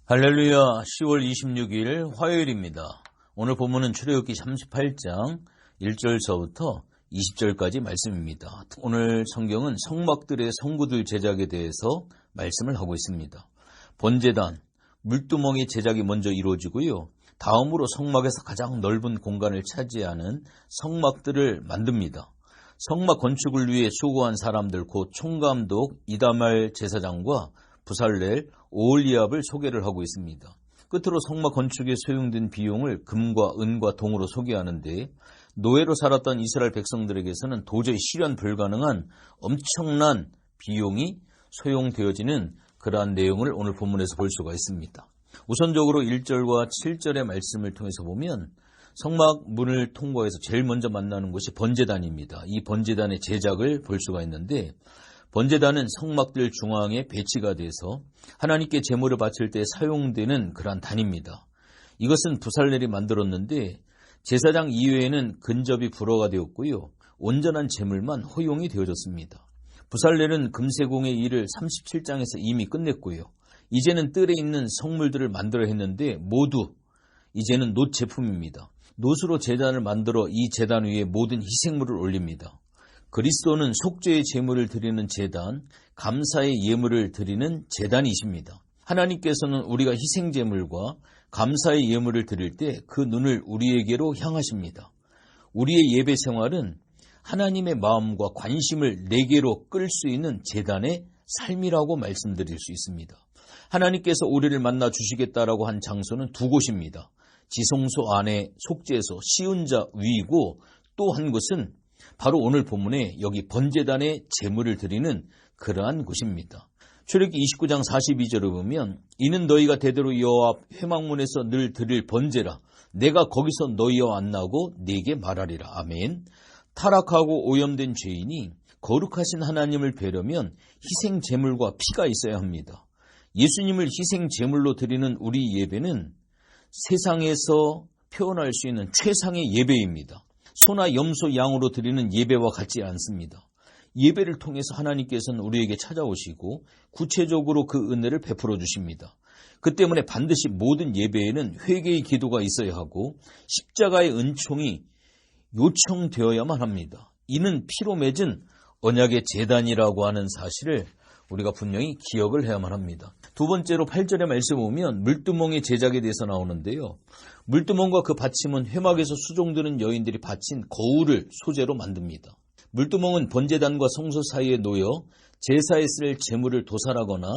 할렐루야. 10월 26일 화요일입니다. 오늘 본문은 출애굽기 38장 1절서부터 20절까지 말씀입니다. 오늘 성경은 성막들의 성구들 제작에 대해서 말씀을 하고 있습니다. 번제단, 물두멍의 제작이 먼저 이루어지고요. 다음으로 성막에서 가장 넓은 공간을 차지하는 성막들을 만듭니다. 성막 건축을 위해 수고한 사람들 곧 총감독 이다말 제사장과 부살렐, 오홀리압을 소개를 하고 있습니다. 끝으로 성막 건축에 소용된 비용을 금과 은과 동으로 소개하는데 노예로 살았던 이스라엘 백성들에게서는 도저히 실현 불가능한 엄청난 비용이 소용되어지는 그러한 내용을 오늘 본문에서 볼 수가 있습니다. 우선적으로 1절과 7절의 말씀을 통해서 보면 성막 문을 통과해서 제일 먼저 만나는 곳이 번제단입니다. 이 번제단의 제작을 볼 수가 있는데 번제단은 성막들 중앙에 배치가 돼서 하나님께 제물을 바칠 때 사용되는 그러한 단입니다. 이것은 부살렐이 만들었는데 제사장 이외에는 근접이 불허가 되었고요. 온전한 제물만 허용이 되어졌습니다. 부살렐은 금세공의 일을 37장에서 이미 끝냈고요. 이제는 뜰에 있는 성물들을 만들어 했는데 모두 이제는 놋 제품입니다. 놋으로 제단을 만들어 이 제단 위에 모든 희생물을 올립니다. 그리스도는 속죄의 제물을 드리는 제단, 감사의 예물을 드리는 제단이십니다. 하나님께서는 우리가 희생 제물과 감사의 예물을 드릴 때 그 눈을 우리에게로 향하십니다. 우리의 예배 생활은 하나님의 마음과 관심을 내게로 끌 수 있는 제단의 삶이라고 말씀드릴 수 있습니다. 하나님께서 우리를 만나 주시겠다라고 한 장소는 두 곳입니다. 지성소 안에 속죄소 시은자 위이고 또 한 곳은 바로 오늘 본문에 여기 번제단의 제물을 드리는 그러한 곳입니다. 출애굽기 29장 42절을 보면 이는 너희가 대대로 여호와 앞 회막문에서 늘 드릴 번제라. 내가 거기서 너희와 만나고 네게 말하리라. 아멘. 타락하고 오염된 죄인이 거룩하신 하나님을 뵈려면 희생 제물과 피가 있어야 합니다. 예수님을 희생 제물로 드리는 우리 예배는 세상에서 표현할 수 있는 최상의 예배입니다. 소나 염소 양으로 드리는 예배와 같지 않습니다. 예배를 통해서 하나님께서는 우리에게 찾아오시고 구체적으로 그 은혜를 베풀어 주십니다. 그 때문에 반드시 모든 예배에는 회개의 기도가 있어야 하고 십자가의 은총이 요청되어야만 합니다. 이는 피로 맺은 언약의 제단이라고 하는 사실을 우리가 분명히 기억을 해야만 합니다. 두 번째로 8절의 말씀을 보면 물두멍의 제작에 대해서 나오는데요. 물두멍과 그 받침은 회막에서 수종드는 여인들이 바친 거울을 소재로 만듭니다. 물두멍은 번제단과 성소 사이에 놓여 제사에 쓸 제물을 도살하거나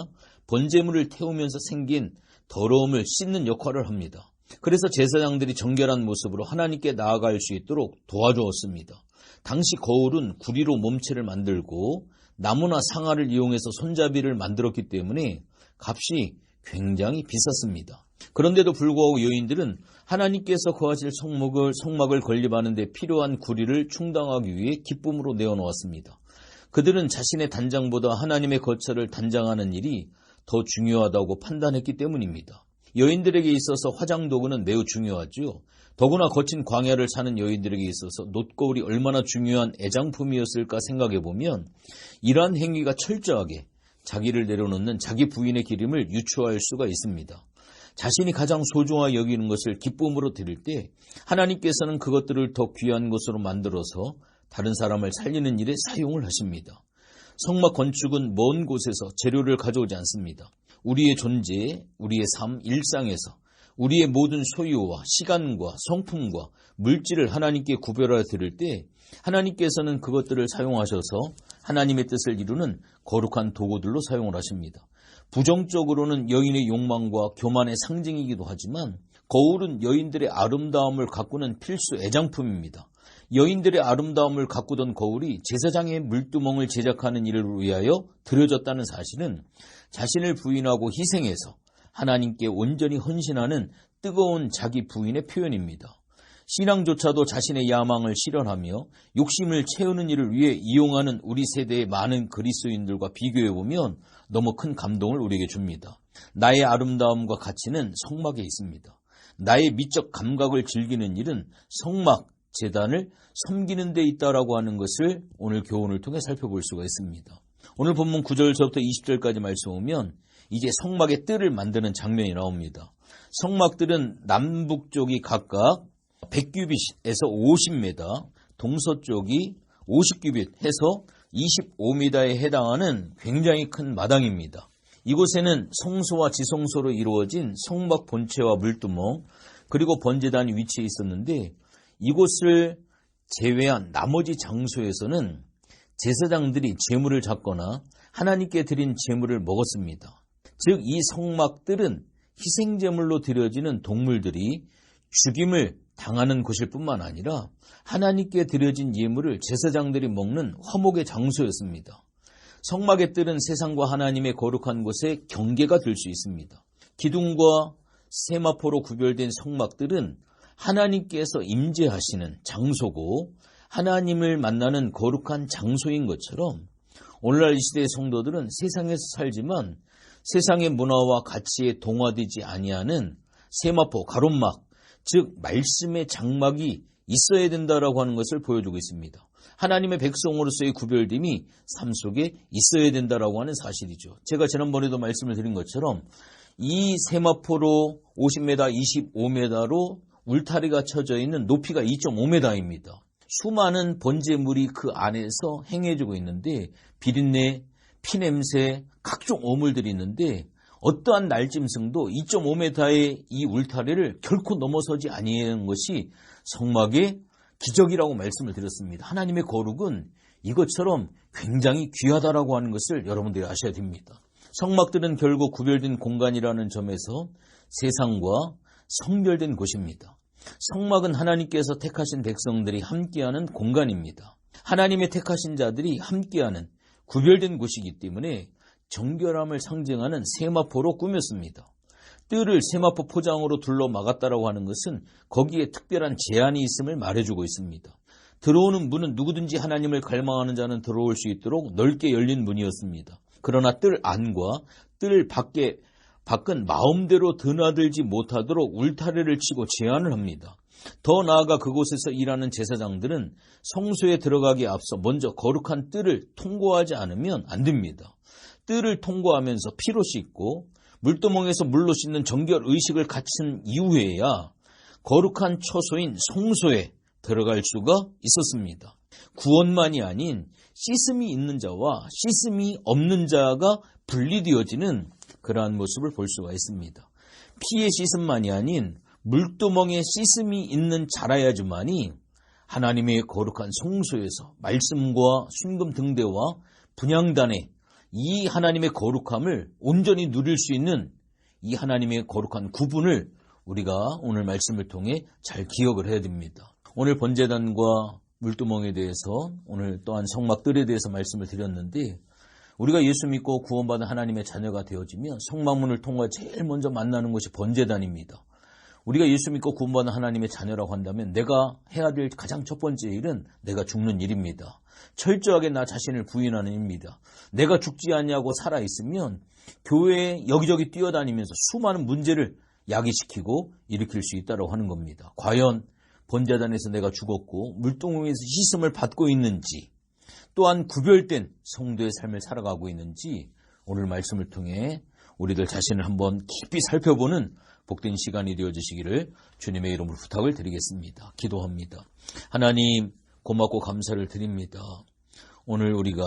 번제물을 태우면서 생긴 더러움을 씻는 역할을 합니다. 그래서 제사장들이 정결한 모습으로 하나님께 나아갈 수 있도록 도와주었습니다. 당시 거울은 구리로 몸체를 만들고 나무나 상아를 이용해서 손잡이를 만들었기 때문에 값이 굉장히 비쌌습니다. 그런데도 불구하고 여인들은 하나님께서 거하실 성막을 건립하는 데 필요한 구리를 충당하기 위해 기쁨으로 내어놓았습니다. 그들은 자신의 단장보다 하나님의 거처를 단장하는 일이 더 중요하다고 판단했기 때문입니다. 여인들에게 있어서 화장도구는 매우 중요하죠. 더구나 거친 광야를 사는 여인들에게 있어서 놋거울이 얼마나 중요한 애장품이었을까 생각해보면 이러한 행위가 철저하게 자기를 내려놓는 자기 부인의 기림을 유추할 수가 있습니다. 자신이 가장 소중하게 여기는 것을 기쁨으로 드릴 때 하나님께서는 그것들을 더 귀한 것으로 만들어서 다른 사람을 살리는 일에 사용을 하십니다. 성막 건축은 먼 곳에서 재료를 가져오지 않습니다. 우리의 존재, 우리의 삶, 일상에서 우리의 모든 소유와 시간과 성품과 물질을 하나님께 구별하여 드릴 때 하나님께서는 그것들을 사용하셔서 하나님의 뜻을 이루는 거룩한 도구들로 사용을 하십니다. 부정적으로는 여인의 욕망과 교만의 상징이기도 하지만 거울은 여인들의 아름다움을 가꾸는 필수 애장품입니다. 여인들의 아름다움을 가꾸던 거울이 제사장의 물두멍을 제작하는 일을 위하여 드려졌다는 사실은 자신을 부인하고 희생해서 하나님께 온전히 헌신하는 뜨거운 자기 부인의 표현입니다. 신앙조차도 자신의 야망을 실현하며 욕심을 채우는 일을 위해 이용하는 우리 세대의 많은 그리스도인들과 비교해보면 너무 큰 감동을 우리에게 줍니다. 나의 아름다움과 가치는 성막에 있습니다. 나의 미적 감각을 즐기는 일은 성막, 제단을 섬기는 데 있다라고 하는 것을 오늘 교훈을 통해 살펴볼 수가 있습니다. 오늘 본문 9절서부터 20절까지 말씀 보면 이제 성막의 뜰을 만드는 장면이 나옵니다. 성막들은 남북쪽이 각각 100규빗에서 50m, 동서쪽이 50규빗 해서 25m에 해당하는 굉장히 큰 마당입니다. 이곳에는 성소와 지성소로 이루어진 성막 본체와 물두멍 그리고 번제단이 위치해 있었는데 이곳을 제외한 나머지 장소에서는 제사장들이 제물을 잡거나 하나님께 드린 제물을 먹었습니다. 즉 이 성막들은 희생제물로 드려지는 동물들이 죽임을 당하는 곳일 뿐만 아니라 하나님께 드려진 예물을 제사장들이 먹는 화목의 장소였습니다. 성막의 뜰은 세상과 하나님의 거룩한 곳에 경계가 될 수 있습니다. 기둥과 세마포로 구별된 성막들은 하나님께서 임재하시는 장소고 하나님을 만나는 거룩한 장소인 것처럼 오늘날 이 시대의 성도들은 세상에서 살지만 세상의 문화와 가치에 동화되지 아니하는 세마포, 가롯막, 즉 말씀의 장막이 있어야 된다라고 하는 것을 보여주고 있습니다. 하나님의 백성으로서의 구별됨이 삶 속에 있어야 된다라고 하는 사실이죠. 제가 지난번에도 말씀을 드린 것처럼 이 세마포로 50m, 25m로 울타리가 쳐져 있는 높이가 2.5m입니다. 수많은 번제물이 그 안에서 행해지고 있는데 비린내, 피냄새, 각종 오물들이 있는데 어떠한 날짐승도 2.5m의 이 울타리를 결코 넘어서지 아니하는 것이 성막의 기적이라고 말씀을 드렸습니다. 하나님의 거룩은 이것처럼 굉장히 귀하다라고 하는 것을 여러분들이 아셔야 됩니다. 성막들은 결국 구별된 공간이라는 점에서 세상과 성별된 곳입니다. 성막은 하나님께서 택하신 백성들이 함께하는 공간입니다. 하나님의 택하신 자들이 함께하는 구별된 곳이기 때문에 정결함을 상징하는 세마포로 꾸몄습니다. 뜰을 세마포 포장으로 둘러 막았다라고 하는 것은 거기에 특별한 제한이 있음을 말해주고 있습니다. 들어오는 문은 누구든지 하나님을 갈망하는 자는 들어올 수 있도록 넓게 열린 문이었습니다. 그러나 뜰 안과 뜰 밖은 마음대로 드나들지 못하도록 울타리를 치고 제한을 합니다. 더 나아가 그곳에서 일하는 제사장들은 성소에 들어가기에 앞서 먼저 거룩한 뜰을 통과하지 않으면 안 됩니다. 뜰을 통과하면서 피로 씻고 물두멍에서 물로 씻는 정결 의식을 갖춘 이후에야 거룩한 처소인 성소에 들어갈 수가 있었습니다. 구원만이 아닌 씻음이 있는 자와 씻음이 없는 자가 분리되어지는 그러한 모습을 볼 수가 있습니다. 피의 씻음만이 아닌 물두멍에 씻음이 있는 자라야지만이 하나님의 거룩한 성소에서 말씀과 순금 등대와 분향단에 이 하나님의 거룩함을 온전히 누릴 수 있는 이 하나님의 거룩한 구분을 우리가 오늘 말씀을 통해 잘 기억을 해야 됩니다. 오늘 번제단과 물두멍에 대해서 오늘 또한 성막들에 대해서 말씀을 드렸는데 우리가 예수 믿고 구원받은 하나님의 자녀가 되어지면 성막문을 통해 제일 먼저 만나는 것이 번제단입니다. 우리가 예수 믿고 구원받은 하나님의 자녀라고 한다면 내가 해야 될 가장 첫 번째 일은 내가 죽는 일입니다. 철저하게 나 자신을 부인하는 일입니다. 내가 죽지 않냐고 살아있으면 교회에 여기저기 뛰어다니면서 수많은 문제를 야기시키고 일으킬 수 있다고 하는 겁니다. 과연 번제단에서 내가 죽었고 물동에서 씻음을 받고 있는지 또한 구별된 성도의 삶을 살아가고 있는지 오늘 말씀을 통해 우리들 자신을 한번 깊이 살펴보는 복된 시간이 되어주시기를 주님의 이름으로 부탁을 드리겠습니다. 기도합니다. 하나님 고맙고 감사를 드립니다. 오늘 우리가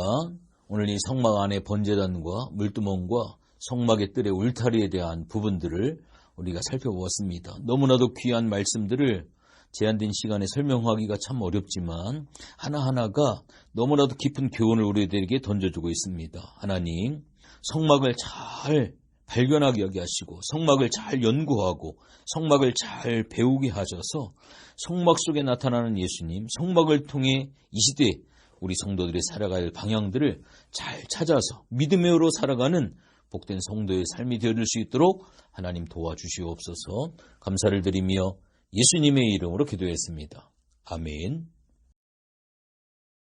오늘 이 성막 안에 번제단과 물두멍과 성막의 뜰의 울타리에 대한 부분들을 우리가 살펴보았습니다. 너무나도 귀한 말씀들을 제한된 시간에 설명하기가 참 어렵지만 하나하나가 너무나도 깊은 교훈을 우리들에게 던져주고 있습니다. 하나님, 성막을 잘 발견하게 하시고 성막을 잘 연구하고 성막을 잘 배우게 하셔서 성막 속에 나타나는 예수님, 성막을 통해 이 시대에 우리 성도들이 살아갈 방향들을 잘 찾아서 믿음으로 살아가는 복된 성도의 삶이 되어줄 수 있도록 하나님 도와주시옵소서. 감사를 드리며 예수님의 이름으로 기도했습니다. 아멘.